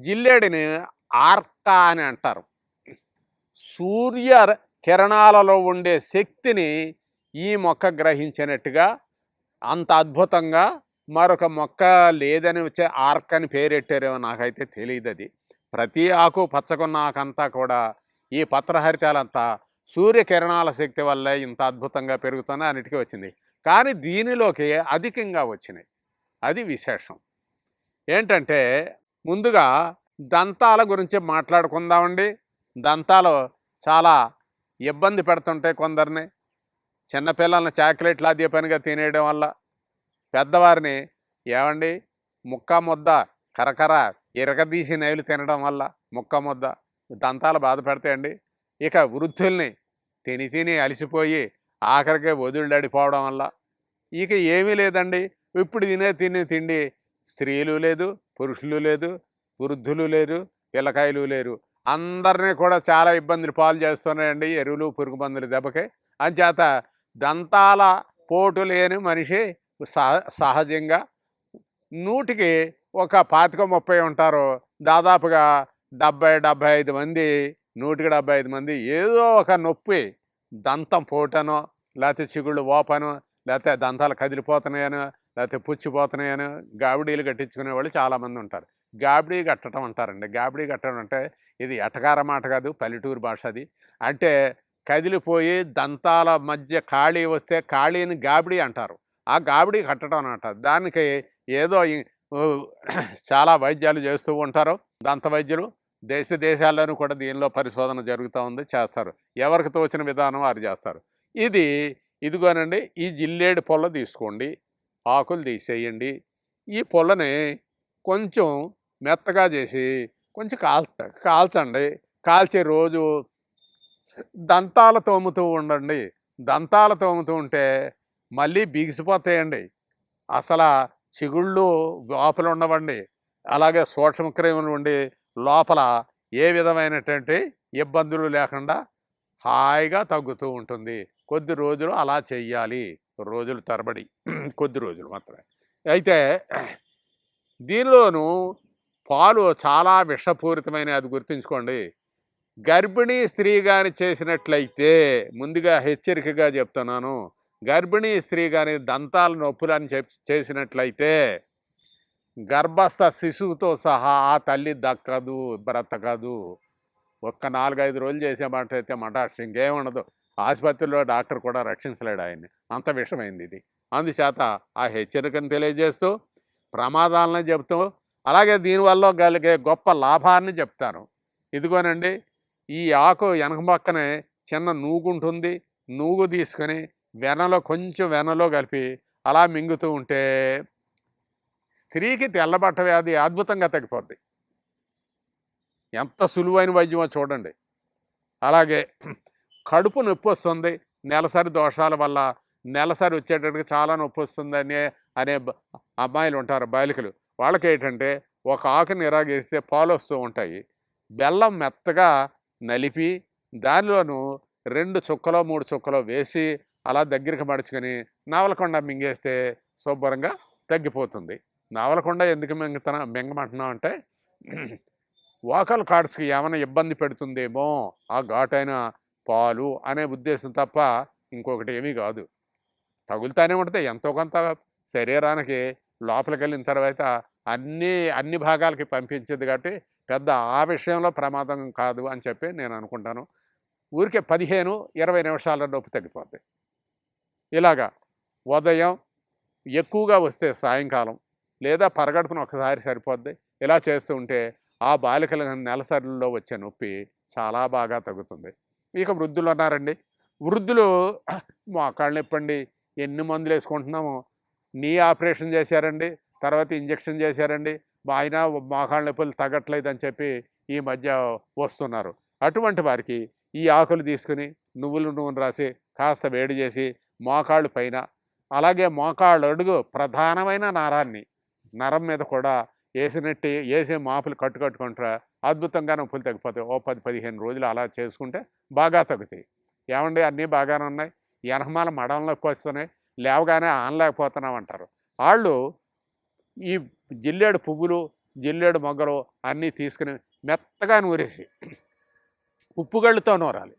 జిల్లేడిని ఆర్కా అని అంటారు. సూర్య కిరణాలలో ఉండే శక్తిని ఈ మొక్క గ్రహించినట్టుగా అంత అద్భుతంగా మరొక మొక్క లేదని వచ్చే ఆర్క్ అని పేరెట్టారేమో, నాకైతే తెలియదు. అది ప్రతి ఆకు పచ్చకున్న ఆకంతా కూడా ఈ పత్రహరితాలంతా సూర్యకిరణాల శక్తి వల్లే ఇంత అద్భుతంగా పెరుగుతున్నా అన్నిటికీ వచ్చింది. కానీ దీనిలోకి అధికంగా వచ్చినాయి. అది విశేషం. ఏంటంటే ముందుగా దంతాల గురించి మాట్లాడుకుందామండి. దంతాలు చాలా ఇబ్బంది పెడుతుంటాయి కొందరిని. చిన్నపిల్లల్ని చాక్లెట్లు అదే పనిగా తినేయడం వల్ల, పెద్దవారిని ఏమండి ముక్క ముద్ద కరకర ఇరగదీసి నైలు తినడం వల్ల ముక్క ముద్ద దంతాలు బాధ పెడతాయండి. ఇక వృద్ధుల్ని తిని తిని అలసిపోయి ఆఖరికి వదులుడిపోవడం వల్ల ఇక ఏమీ లేదండి. ఇప్పుడు తినే తిండి స్త్రీలు లేదు, పురుషులు లేదు, వృద్ధులు లేరు, పిల్లకాయలు లేరు, అందరినీ కూడా చాలా ఇబ్బందులు పాలు చేస్తున్నాయండి ఎరువులు పురుగు మందులు దెబ్బకి. అంచేత దంతాల పోటు లేని మనిషి సహజంగా 100కి ఒక 25-30 ఉంటారు. దాదాపుగా 70-75 మంది, 100కి 75 మంది ఏదో ఒక నొప్పి, దంతం పోటనో, లేకపోతే చిగుళ్ళు ఓపనో, లేకపోతే దంతాలు కదిలిపోతున్నాయనో, లేకపోతే పుచ్చిపోతున్నాయనో గాబడీలు కట్టించుకునే వాళ్ళు చాలామంది ఉంటారు. గాబడీ కట్టడం అంటారండి. గాబడీ కట్టడం అంటే ఇది ఎటకార మాట కాదు, పల్లెటూరు భాష. అది అంటే కదిలిపోయి దంతాల మధ్య ఖాళీ వస్తే ఖాళీని గాబడీ అంటారు. ఆ గాబడీ కట్టడం అంటారు. దానికి ఏదో చాలా వైద్యాలు చేస్తూ ఉంటారు దంత వైద్యులు. దేశాల్లోనూ కూడా దీనిలో పరిశోధన జరుగుతూ ఉంది, చేస్తారు. ఎవరికి తోచిన విధానం వారు చేస్తారు. ఇదిగోనండి, ఈ జిల్లేడు పొల్ల తీసుకోండి, ఆకులు తీసేయండి. ఈ పొల్లని కొంచెం మెత్తగా చేసి కొంచెం కాల్చండి. కాల్చి రోజు దంతాలు తోముతూ ఉండండి. దంతాలు తోముతూ ఉంటే మళ్ళీ బిగిసిపోతాయండి. అసలు చిగుళ్ళు లోపల ఉండవండి. అలాగే సూక్ష్మక్రిములు ఉండి లోపల ఏ విధమైనటువంటి ఇబ్బందులు లేకుండా హాయిగా తగ్గుతూ ఉంటుంది. కొద్ది రోజులు అలా చెయ్యాలి, రోజులు తరబడి, కొద్ది రోజులు మాత్రమే. అయితే దీనిలోనూ పాలు చాలా విషపూరితమైన, అది గుర్తుంచుకోండి. గర్భిణీ స్త్రీ కానీ చేసినట్లయితే, ముందుగా హెచ్చరికగా చెప్తున్నాను, గర్భిణీ స్త్రీ కానీ దంతాల నొప్పులని చేసినట్లయితే గర్భస్థ శిశువుతో సహా ఆ తల్లి దక్కదు, బ్రతకదు. ఒక్క 4-5 రోజులు చేసేమాటైతే మటాష్ ఇంకేముండదు. ఆసుపత్రిలో డాక్టర్ కూడా రక్షించలేడు ఆయన్ని, అంత విషమైంది ఇది. అందుచేత ఆ హెచ్చరికను తెలియజేస్తూ, ప్రమాదాలను చెబుతూ, అలాగే దీనివల్ల కలిగే గొప్ప లాభాన్ని చెప్తాను. ఇదిగోనండి, ఈ ఆకు వెనక పక్కనే చిన్న నూగు ఉంటుంది. నూగు తీసుకొని కొంచెం వెనలో కలిపి అలా మింగుతూ ఉంటే స్త్రీకి తెల్లబట్ట వ్యాధి అద్భుతంగా తగ్గిపోద్ది. ఎంత సులువైన వైద్యమో చూడండి. అలాగే కడుపు నొప్పి వస్తుంది, నెలసరి దోషాల వల్ల నెలసరి వచ్చేటట్టుగా చాలా నొప్పి వస్తుంది అనే అమ్మాయిలు ఉంటారు, బాలికలు. వాళ్ళకి ఏంటంటే ఒక ఆకుని నిరాగిస్తే పాలు వస్తూ ఉంటాయి. బెల్లం మెత్తగా నలిపి దానిలోనూ 2 చుక్కలో 3 చుక్కలో వేసి అలా దగ్గరికి మడుచుకొని నవలకొండ మింగేస్తే శుభ్రంగా తగ్గిపోతుంది. నవలకొండ ఎందుకు మింగమంటున్నాం అంటే వోకల్ కార్డ్స్కి ఏమైనా ఇబ్బంది పెడుతుందేమో ఆ ఘాటైన పాలు అనే ఉద్దేశం తప్ప ఇంకొకటి ఏమీ కాదు. తగులుతానే ఉంటుంది ఎంతో కొంత శరీరానికి. లోపలికి వెళ్ళిన తర్వాత అన్ని భాగాలకి పంపించేది కాబట్టి పెద్ద ఆ విషయంలో ప్రమాదం కాదు అని చెప్పి నేను అనుకుంటాను. ఊరికే 15-20 నిమిషాల నొప్పి తగ్గిపోద్ది. ఇలాగా ఉదయం ఎక్కువగా వస్తే సాయంకాలం, లేదా పరగడుపున ఒకసారి సరిపోద్ది. ఇలా చేస్తూ ఉంటే ఆ బాలికల నెలసరిలో వచ్చే నొప్పి చాలా బాగా తగ్గుతుంది. ఇక వృద్ధులు ఉన్నారండి. వృద్ధులు మోకాళ్ళు నొప్పండి, ఎన్ని మందులు వేసుకుంటున్నామో. నీ ఆపరేషన్ చేశారండి, తర్వాత ఇంజక్షన్ చేశారండి, ఆయన మోకాళ్ళ నొప్పులు తగ్గట్లేదని చెప్పి ఈ మధ్య వస్తున్నారు. అటువంటి వారికి ఈ ఆకులు తీసుకుని నువ్వుల నూనె రాసి కాస్త వేడి చేసి మోకాళ్ళు పైన, అలాగే మోకాళ్ళు అడుగు ప్రధానమైన నరం మీద కూడా వేసి మాపులు కట్టుకుంటారా అద్భుతంగా నొప్పులు తగ్గిపోతాయి. ఓ 10-15 రోజులు అలా చేసుకుంటే బాగా తగ్గుతాయి. ఏమండి అన్నీ బాగానే ఉన్నాయి, ఎనహమాల మడంలోకి వస్తున్నాయి, లేవగానే ఆనలేకపోతున్నాం అంటారు. వాళ్ళు ఈ జిల్లేడు పువ్వులు జిల్లేడు మొగ్గలు అన్నీ తీసుకుని మెత్తగా నూరేసి ఉప్పుగళ్ళతో నూరాలి.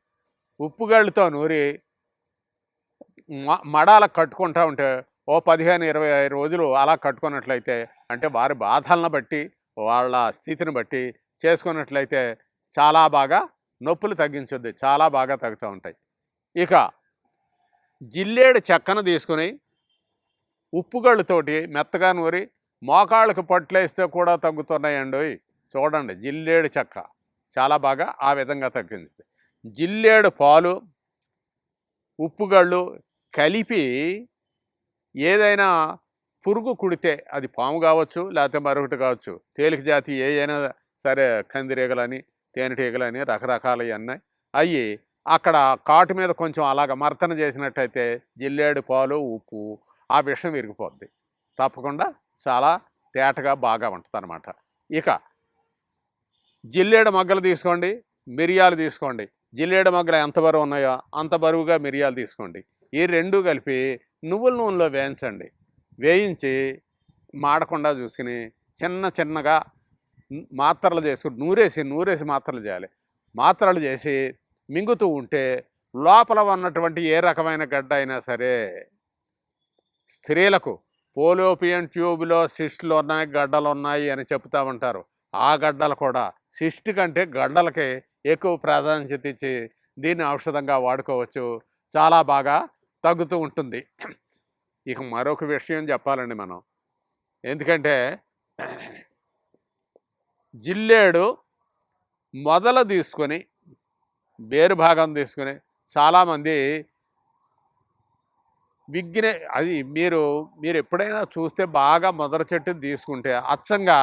ఉప్పుగళ్ళతో నూరి మడాలకు కట్టుకుంటూ ఉంటే ఓ 15-20 రోజులు అలా కట్టుకున్నట్లయితే, అంటే వారి బాధలను బట్టి వాళ్ళ స్థితిని బట్టి చేసుకున్నట్లయితే చాలా బాగా నొప్పులు తగ్గించుద్ది, చాలా బాగా తగ్గుతూ ఉంటాయి. ఇక జిల్లేడు చెక్కను తీసుకుని ఉప్పుగళ్ళతోటి మెత్తగా నూరి మోకాళ్ళకు పట్లేస్తే కూడా తగ్గుతున్నాయండి. చూడండి, జిల్లేడు చెక్క చాలా బాగా ఆ విధంగా తగ్గింది. జిల్లేడు పాలు ఉప్పుగళ్ళు కలిపి ఏదైనా పురుగు కుడితే, అది పాము కావచ్చు లేకపోతే మరొకటి కావచ్చు, తేలిక జాతి ఏ అయినా సరే, కందిరీగలని తేనెటీగలని రకరకాలు ఉన్నాయి, అవి అక్కడ కాటు మీద కొంచెం అలాగ మర్తన చేసినట్టయితే జిల్లేడు పాలు ఉప్పు ఆ విషం విరిగిపోద్ది, తప్పకుండా చాలా తేటగా బాగా ఉంటుంది అన్నమాట. ఇక జిల్లేడు మొగ్గలు తీసుకోండి, మిరియాలు తీసుకోండి. జిల్లేడు మొగ్గలు ఎంత బరువు ఉన్నాయో అంత బరువుగా మిరియాలు తీసుకోండి. ఈ రెండు కలిపి నువ్వుల నూనెలో వేయించండి. వేయించి మాడకుండా చూసుకుని చిన్న చిన్నగా మాత్రలు చేసుకుని నూరేసి మాత్రలు చేయాలి. మాత్రలు చేసి మింగుతూ ఉంటే లోపల ఉన్నటువంటి ఏ రకమైన గడ్డ అయినా సరే, స్త్రీలకు పోలోపియన్ ట్యూబ్లో సిస్టులు ఉన్నాయి, గడ్డలు ఉన్నాయి అని చెప్తా ఉంటారు. ఆ గడ్డలు కూడా సిస్ట్ కంటే గడ్డలకి ఎక్కువ ప్రాధాన్యత ఇచ్చి దీన్ని ఔషధంగా వాడుకోవచ్చు, చాలా బాగా తగ్గుతూ ఉంటుంది. ఇక మరొక విషయం చెప్పాలండి మనం, ఎందుకంటే జిల్లేడు మొదలు తీసుకొని వేరు భాగం తీసుకుని చాలామంది విగ్గిన అది మీరు ఎప్పుడైనా చూస్తే బాగా మొదల చెట్టుని తీసుకుంటే అచ్చంగా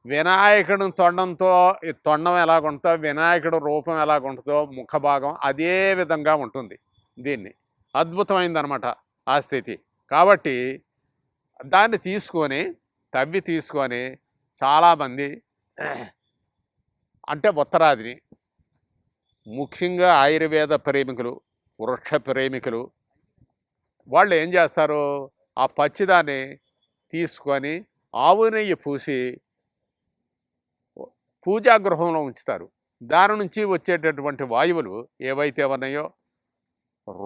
వినాయకుడు తొండం ఎలాగుంటుందో, వినాయకుడు రూపం ఎలాగుంటుందో ముఖ భాగం అదే విధంగా ఉంటుంది. దీన్ని అద్భుతమైందనమాట ఆ స్థితి. కాబట్టి దాన్ని తవ్వి తీసుకొని చాలామంది అంటే ఉత్తరాదిని, ముఖ్యంగా ఆయుర్వేద ప్రేమికులు, వృక్ష ప్రేమికులు, వాళ్ళు ఏం చేస్తారు, ఆ పచ్చిదాన్ని తీసుకొని ఆవు నెయ్యి పూసి పూజాగృహంలో ఉంచుతారు. దాని నుంచి వచ్చేటటువంటి వాయువులు ఏవైతే ఉన్నాయో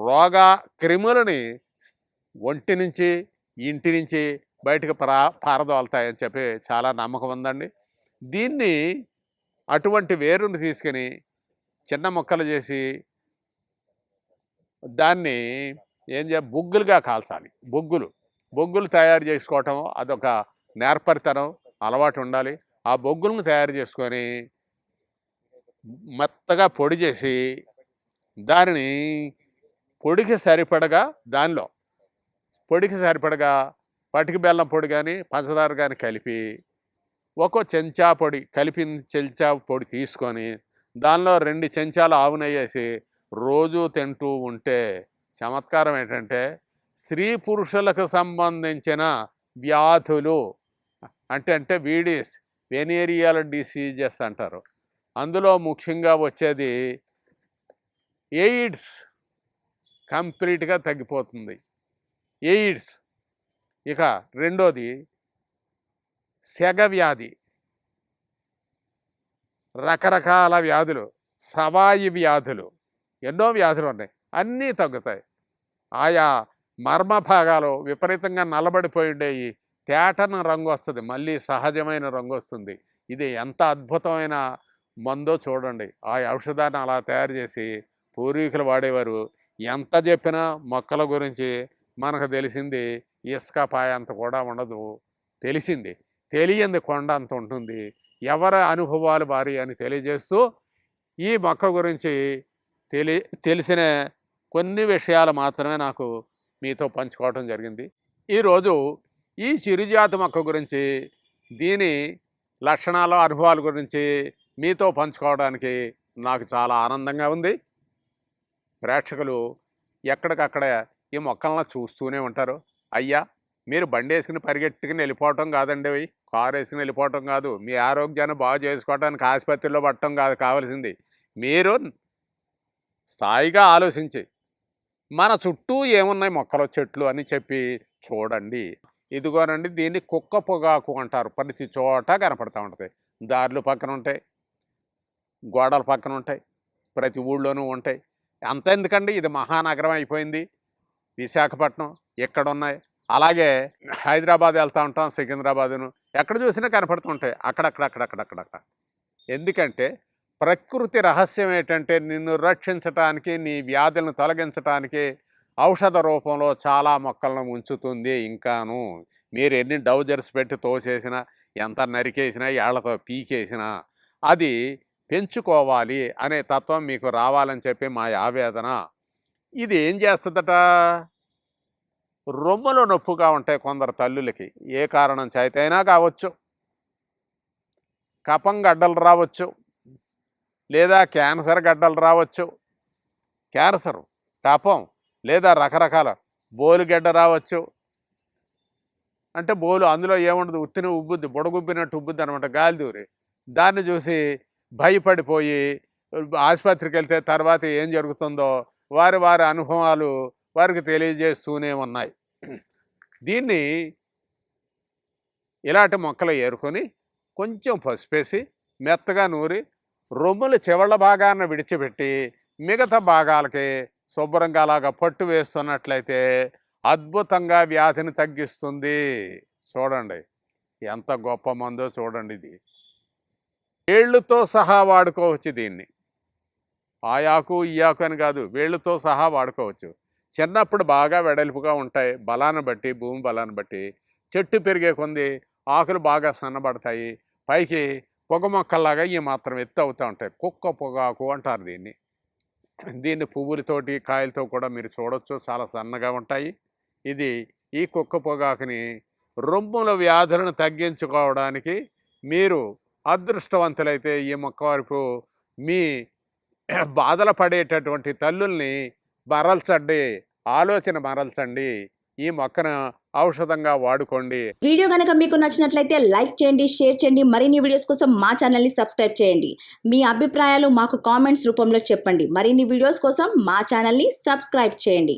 రోగ క్రిములని ఒంటి నుంచి ఇంటి నుంచి బయటకు పారదోలుతాయని చెప్పి చాలా నమ్మకం ఉందండి. దీన్ని అటువంటి వేరుని తీసుకుని చిన్న ముక్కలు చేసి దాన్ని బొగ్గులుగా కాల్చాలి. బొగ్గులు తయారు చేసుకోవటం అదొక నేర్పరితనం, అలవాటు ఉండాలి. ఆ బొగ్గులను తయారు చేసుకొని మెత్తగా పొడి చేసి దానిని పొడికి సరిపడగా పటిక బెల్లం పొడి కానీ పంచదార కానీ కలిపి ఒక్కో చెంచా పొడి తీసుకొని దానిలో 2 చెంచాలు ఆవు నెయ్యి వేసి రోజు తింటూ ఉంటే చమత్కారం ఏంటంటే, స్త్రీ పురుషులకు సంబంధించిన వ్యాధులు అంటే వీడిస్ వెనేరియల్ డిసీజెస్ అంటారు, అందులో ముఖ్యంగా వచ్చేది ఎయిడ్స్ కంప్లీట్గా తగ్గిపోతుంది. ఎయిడ్స్. ఇక రెండోది సెగ వ్యాధి, రకరకాల వ్యాధులు, సవాయి వ్యాధులు, ఎన్నో వ్యాధులు ఉన్నాయి, అన్నీ తగ్గుతాయి. ఆయా మర్మ భాగాలు విపరీతంగా నల్లబడిపోయి ఉండేవి తేటన రంగు వస్తుంది, మళ్ళీ సహజమైన రంగు వస్తుంది. ఇది ఎంత అద్భుతమైన మందో చూడండి. ఆ ఔషధాన్ని అలా తయారు చేసి పూర్వీకులు వాడేవారు. ఎంత చెప్పినా మొక్కల గురించి మనకు తెలిసింది ఇసుక పాయ అంత కూడా ఉండదు, తెలియంది కొండ అంత ఉంటుంది. ఎవరి అనుభవాలు వారి అని తెలియజేస్తూ ఈ మొక్క గురించి తెలిసిన కొన్ని విషయాలు మాత్రమే నాకు మీతో పంచుకోవటం జరిగింది. ఈరోజు ఈ చిరుజాతి మొక్క గురించి, దీని లక్షణాలు, అనుభవాల గురించి మీతో పంచుకోవడానికి నాకు చాలా ఆనందంగా ఉంది. ప్రేక్షకులు ఎక్కడికక్కడ ఈ మొక్కలను చూస్తూనే ఉంటారు. అయ్యా, మీరు బండి వేసుకుని పరిగెట్టుకుని వెళ్ళిపోవటం కాదండి, కారు వేసుకుని వెళ్ళిపోవటం కాదు, మీ ఆరోగ్యాన్ని బాగు చేసుకోవడానికి ఆసుపత్రిలో పట్టడం కాదు కావాల్సింది. మీరు స్థాయిగా ఆలోచించి మన చుట్టూ ఏమున్నాయి మొక్కలు చెట్లు అని చెప్పి చూడండి. ఇదిగోనండి దీన్ని కుక్క పొగాకు అంటారు. ప్రతి చోట కనపడతా ఉంటుంది. దారులు పక్కన ఉంటాయి, గోడల పక్కన ఉంటాయి, ప్రతి ఊళ్ళోనూ ఉంటాయి. అంత ఎందుకండి, ఇది మహానగరం అయిపోయింది విశాఖపట్నం, ఎక్కడున్నాయి. అలాగే హైదరాబాద్ వెళ్తూ ఉంటాం, సికింద్రాబాదును, ఎక్కడ చూసినా కనపడుతుంటాయి అక్కడక్కడక్కడక్కడక్కడక్కడ. ఎందుకంటే ప్రకృతి రహస్యం ఏంటంటే నిన్ను రక్షించటానికి, నీ వ్యాధులను తొలగించటానికి ఔషధ రూపంలో చాలా మొక్కలను ఉంచుతుంది. ఇంకాను మీరు ఎన్ని డౌజర్స్ పెట్టి తోసేసినా, ఎంత నరికేసినా, ఏళ్లతో పీకేసినా అది పెంచుకోవాలి అనే తత్వం మీకు రావాలని చెప్పి మా ఆవేదన. ఇది ఏం చేస్తుందట, రొమ్ములు నొప్పుగా ఉంటాయి కొందరు తల్లులకి, ఏ కారణం చేతైనా కావచ్చు. కఫం గడ్డలు రావచ్చు, లేదా క్యాన్సర్ గడ్డలు రావచ్చు. క్యాన్సర్, కఫం, లేదా రకరకాల బోలుగడ్డ రావచ్చు. అంటే బోలు అందులో ఏముండదు, ఉత్తిన ఉబ్బుద్ది, బుడగుబ్బినట్టు ఉబ్బుద్ది అనమాట, గాలి దూరి. దాన్ని చూసి భయపడిపోయి ఆసుపత్రికి వెళ్తే తర్వాత ఏం జరుగుతుందో వారి వారి అనుభవాలు వారికి తెలియజేస్తూనే ఉన్నాయి. దీన్ని ఇలాంటి మొక్కలు ఏరుకొని కొంచెం పసుపేసి మెత్తగా నూరి రొమ్ముల చివళ్ళ భాగాన్ని విడిచిపెట్టి మిగతా భాగాలకి శుభ్రంగా అలాగా పట్టు వేస్తున్నట్లయితే అద్భుతంగా వ్యాధిని తగ్గిస్తుంది. చూడండి ఎంత గొప్ప మందో చూడండి. ఇది వేళ్ళుతో సహా వాడుకోవచ్చు. దీన్ని ఆయాకు ఈయాకు అని కాదు, వేళ్ళుతో సహా వాడుకోవచ్చు. చిన్నప్పుడు బాగా వెడల్పుగా ఉంటాయి, బలాన్ని బట్టి, భూమి బలాన్ని బట్టి. చెట్టు పెరిగే కొంది ఆకులు బాగా సన్నబడతాయి, పైకి పొగ మొక్కల్లాగా ఈ మాత్రం ఎత్తు అవుతూ ఉంటాయి. కుక్క పొగాకు అంటారు దీన్ని. దీన్ని పువ్వులతోటి కాయలతో కూడా మీరు చూడొచ్చు, చాలా సన్నగా ఉంటాయి. ఈ కుక్క పొగాకుని రొమ్ముల వ్యాధులను తగ్గించుకోవడానికి మీరు అదృష్టవంతులైతే ఈ మొక్క వరకు మీ బాధలు పడేటటువంటి తల్లుల్ని మరల్చండి, ఆలోచన మరల్చండి. ఈ మొక్కను ఔషధంగా వాడుకోండి. వీడియో కనుక మీకు నచ్చినట్లయితే లైక్ చేయండి, షేర్ చేయండి. మరిన్ని వీడియోస్ కోసం మా ఛానల్ని సబ్స్క్రైబ్ చేయండి. మీ అభిప్రాయాలు మాకు కామెంట్స్ రూపంలో చెప్పండి. మరిన్ని వీడియోస్ కోసం మా ఛానల్ని సబ్స్క్రైబ్ చేయండి.